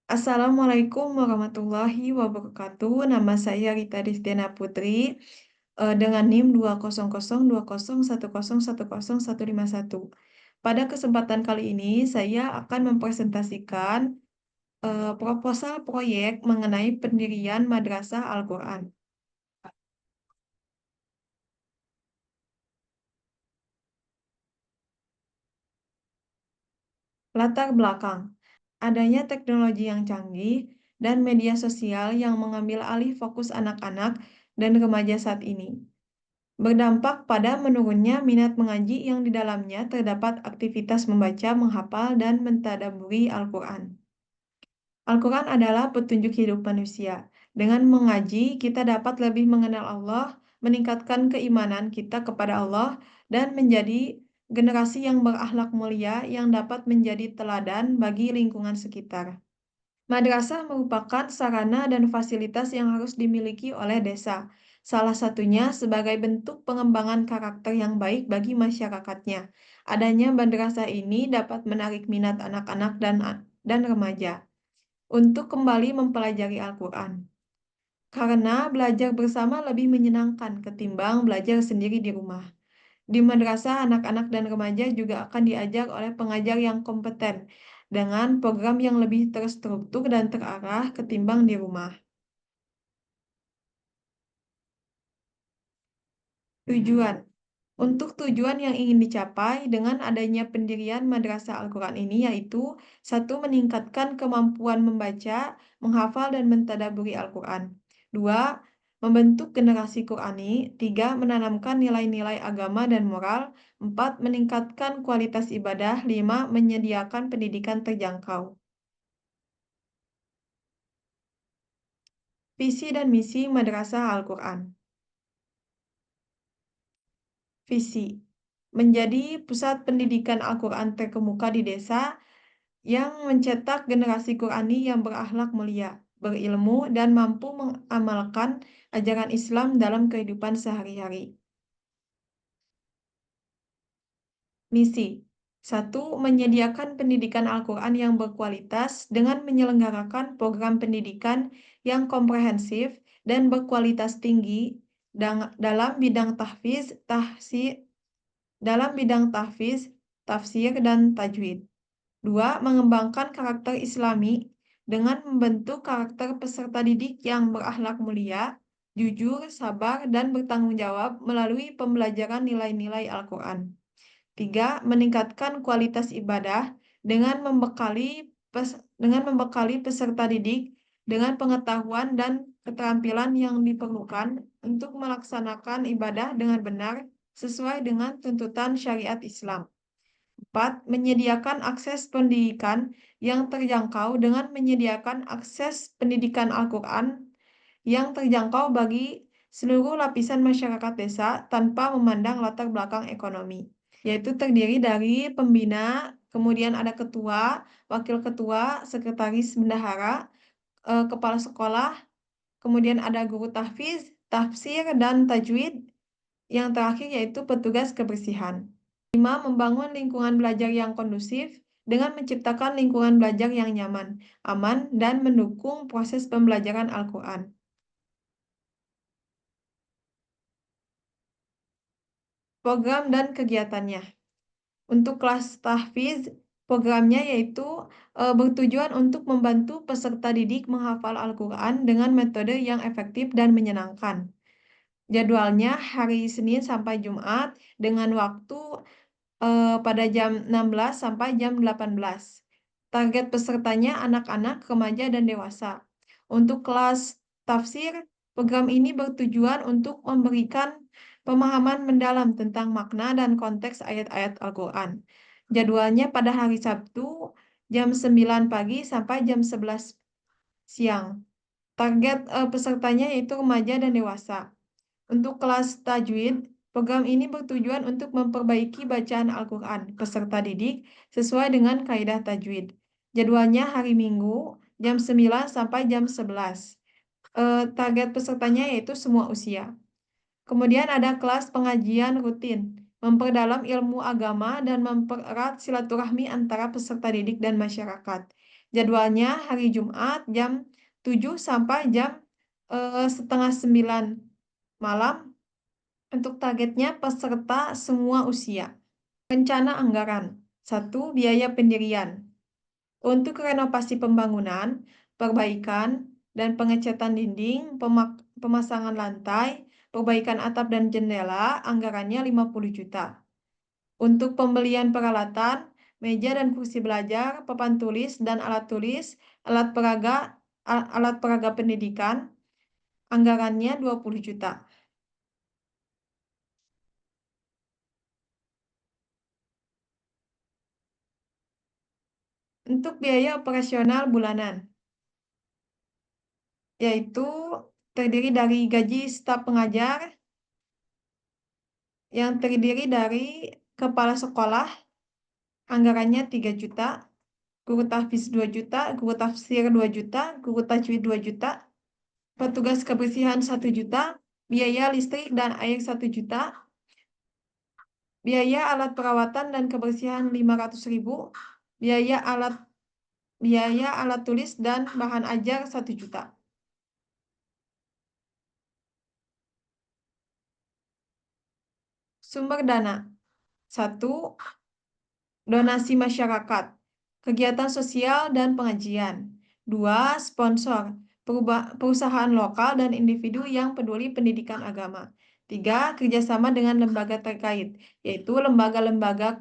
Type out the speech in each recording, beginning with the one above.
Assalamualaikum warahmatullahi wabarakatuh. Nama saya Rita Disdena Putri dengan NIM 2002011010151. Pada kesempatan kali ini saya akan mempresentasikan proposal proyek mengenai pendirian Madrasah Al-Quran. Latar belakang, adanya teknologi yang canggih dan media sosial yang mengambil alih fokus anak-anak dan remaja saat ini, berdampak pada menurunnya minat mengaji yang di dalamnya terdapat aktivitas membaca, menghafal, dan mentadabburi Al-Quran. Al-Quran adalah petunjuk hidup manusia. Dengan mengaji, kita dapat lebih mengenal Allah, meningkatkan keimanan kita kepada Allah, dan menjadi generasi yang berakhlak mulia yang dapat menjadi teladan bagi lingkungan sekitar. Madrasah merupakan sarana dan fasilitas yang harus dimiliki oleh desa, salah satunya sebagai bentuk pengembangan karakter yang baik bagi masyarakatnya. Adanya madrasah ini dapat menarik minat anak-anak dan remaja untuk kembali mempelajari Al-Quran. Karena belajar bersama lebih menyenangkan ketimbang belajar sendiri di rumah. Di madrasah, anak-anak dan remaja juga akan diajar oleh pengajar yang kompeten dengan program yang lebih terstruktur dan terarah ketimbang di rumah. Tujuan. Untuk tujuan yang ingin dicapai dengan adanya pendirian Madrasah Al-Quran ini yaitu: satu, meningkatkan kemampuan membaca, menghafal, dan mentadaburi Al-Quran. Dua, membentuk generasi Qurani. Tiga, menanamkan nilai-nilai agama dan moral. Empat, meningkatkan kualitas ibadah. Lima, menyediakan pendidikan terjangkau. Visi dan misi Madrasah Al-Quran. Visi. Menjadi pusat pendidikan Al-Quran terkemuka di desa yang mencetak generasi Qurani yang berakhlak mulia, berilmu, dan mampu mengamalkan ajaran Islam dalam kehidupan sehari-hari. Misi. Satu, menyediakan pendidikan Al-Quran yang berkualitas dengan menyelenggarakan program pendidikan yang komprehensif dan berkualitas tinggi dalam bidang tahfiz, tafsir, dan tajwid. Dua, mengembangkan karakter Islami dengan membentuk karakter peserta didik yang berakhlak mulia, jujur, sabar, dan bertanggung jawab melalui pembelajaran nilai-nilai Al-Quran. Tiga, meningkatkan kualitas ibadah dengan membekali peserta didik dengan pengetahuan dan keterampilan yang diperlukan untuk melaksanakan ibadah dengan benar sesuai dengan tuntutan syariat Islam. 4. Menyediakan akses pendidikan yang terjangkau dengan menyediakan akses pendidikan Al-Quran yang terjangkau bagi seluruh lapisan masyarakat desa tanpa memandang latar belakang ekonomi, yaitu terdiri dari pembina, kemudian ada ketua, wakil ketua, sekretaris bendahara, kepala sekolah, kemudian ada guru tahfiz, tafsir, dan tajwid. Yang terakhir yaitu petugas kebersihan. 5. Membangun lingkungan belajar yang kondusif dengan menciptakan lingkungan belajar yang nyaman, aman, dan mendukung proses pembelajaran Al-Quran. Program dan kegiatannya. Untuk kelas tahfiz, programnya yaitu bertujuan untuk membantu peserta didik menghafal Al-Quran dengan metode yang efektif dan menyenangkan. Jadwalnya hari Senin sampai Jumat dengan waktu pada jam 16 sampai jam 18. Target pesertanya anak-anak, remaja, dan dewasa. Untuk kelas tafsir, program ini bertujuan untuk memberikan pemahaman mendalam tentang makna dan konteks ayat-ayat Al-Quran. Jadwalnya pada hari Sabtu jam 9 pagi sampai jam 11 siang. Target pesertanya yaitu remaja dan dewasa. Untuk kelas tajwid, program ini bertujuan untuk memperbaiki bacaan Al-Quran peserta didik sesuai dengan kaidah tajwid. Jadwalnya hari Minggu jam 9 sampai jam 11. Target pesertanya yaitu semua usia. Kemudian ada kelas pengajian rutin, memperdalam ilmu agama dan mempererat silaturahmi antara peserta didik dan masyarakat. Jadwalnya hari Jumat jam 7 sampai jam setengah 9 malam untuk targetnya peserta semua usia. Rencana anggaran. 1. Biaya pendirian. Untuk renovasi pembangunan, perbaikan, dan pengecatan dinding, pemasangan lantai, perbaikan atap dan jendela, anggarannya 50 juta. Untuk pembelian peralatan, meja dan kursi belajar, papan tulis dan alat tulis, alat peraga pendidikan, anggarannya 20 juta. Untuk biaya operasional bulanan, yaitu terdiri dari gaji staf pengajar, yang terdiri dari kepala sekolah, anggarannya 3 juta, guru tahfiz 2 juta, guru tafsir 2 juta, guru tajwid 2 juta, petugas kebersihan 1 juta, biaya listrik dan air 1 juta, biaya alat perawatan dan kebersihan 500.000, biaya alat tulis dan bahan ajar 1 juta. Sumber dana. 1. Donasi masyarakat, kegiatan sosial dan pengajian. 2. Sponsor, perusahaan lokal dan individu yang peduli pendidikan agama. 3. Kerjasama dengan lembaga terkait, yaitu lembaga-lembaga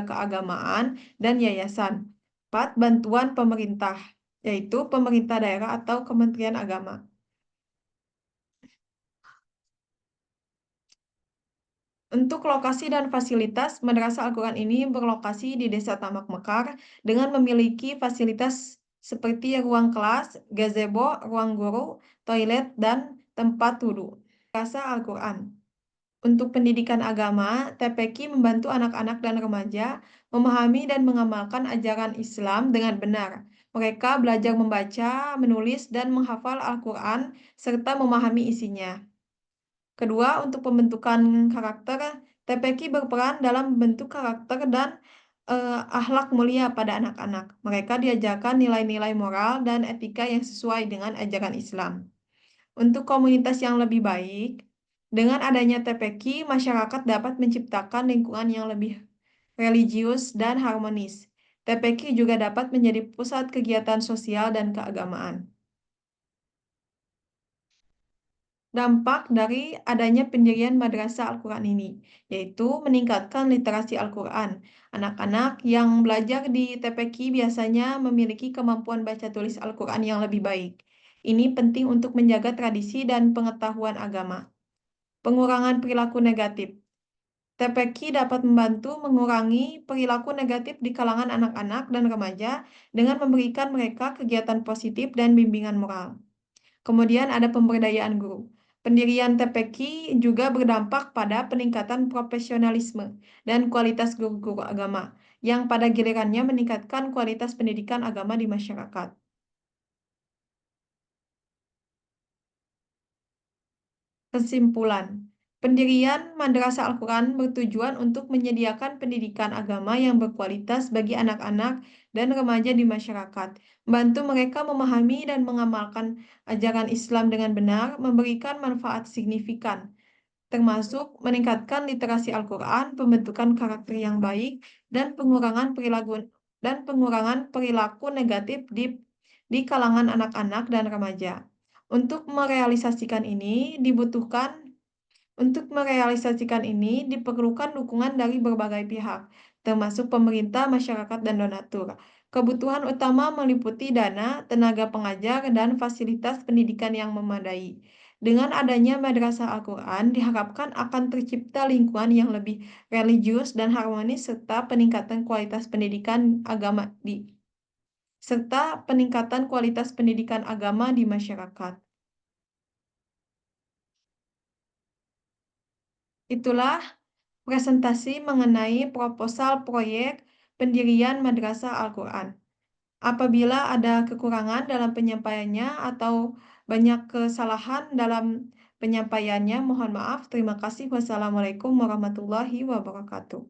keagamaan dan yayasan. 4. Bantuan pemerintah, yaitu pemerintah daerah atau Kementerian Agama. Untuk lokasi dan fasilitas, Madrasah Al-Quran ini berlokasi di Desa Tamak Mekar dengan memiliki fasilitas seperti ruang kelas, gazebo, ruang guru, toilet, dan tempat wudhu. Madrasah Al-Quran. Untuk pendidikan agama, TPQ membantu anak-anak dan remaja memahami dan mengamalkan ajaran Islam dengan benar. Mereka belajar membaca, menulis, dan menghafal Al-Quran serta memahami isinya. Kedua, untuk pembentukan karakter, TPQ berperan dalam membentuk karakter dan akhlak mulia pada anak-anak. Mereka diajarkan nilai-nilai moral dan etika yang sesuai dengan ajaran Islam. Untuk komunitas yang lebih baik, dengan adanya TPQ, masyarakat dapat menciptakan lingkungan yang lebih religius dan harmonis. TPQ juga dapat menjadi pusat kegiatan sosial dan keagamaan. Dampak dari adanya pendirian Madrasah Al-Quran ini, yaitu meningkatkan literasi Al-Quran. Anak-anak yang belajar di TPQ biasanya memiliki kemampuan baca tulis Al-Quran yang lebih baik. Ini penting untuk menjaga tradisi dan pengetahuan agama. Pengurangan perilaku negatif. TPQ dapat membantu mengurangi perilaku negatif di kalangan anak-anak dan remaja dengan memberikan mereka kegiatan positif dan bimbingan moral. Kemudian ada pemberdayaan guru. Pendirian TPQ juga berdampak pada peningkatan profesionalisme dan kualitas guru-guru agama, yang pada gilirannya meningkatkan kualitas pendidikan agama di masyarakat. Kesimpulan, pendirian Madrasah Al-Quran bertujuan untuk menyediakan pendidikan agama yang berkualitas bagi anak-anak dan remaja di masyarakat, membantu mereka memahami dan mengamalkan ajaran Islam dengan benar, memberikan manfaat signifikan, termasuk meningkatkan literasi Al-Quran, pembentukan karakter yang baik, dan pengurangan perilaku negatif di kalangan anak-anak dan remaja. Untuk merealisasikan ini diperlukan dukungan dari berbagai pihak, termasuk pemerintah, masyarakat, dan donatur. Kebutuhan utama meliputi dana, tenaga pengajar, dan fasilitas pendidikan yang memadai. Dengan adanya Madrasah Al-Quran, diharapkan akan tercipta lingkungan yang lebih religius dan harmonis serta peningkatan kualitas pendidikan agama di masyarakat. Itulah presentasi mengenai proposal proyek pendirian Madrasah Al-Quran. Apabila ada kekurangan dalam penyampaiannya atau banyak kesalahan dalam penyampaiannya, mohon maaf. Terima kasih. Wassalamualaikum warahmatullahi wabarakatuh.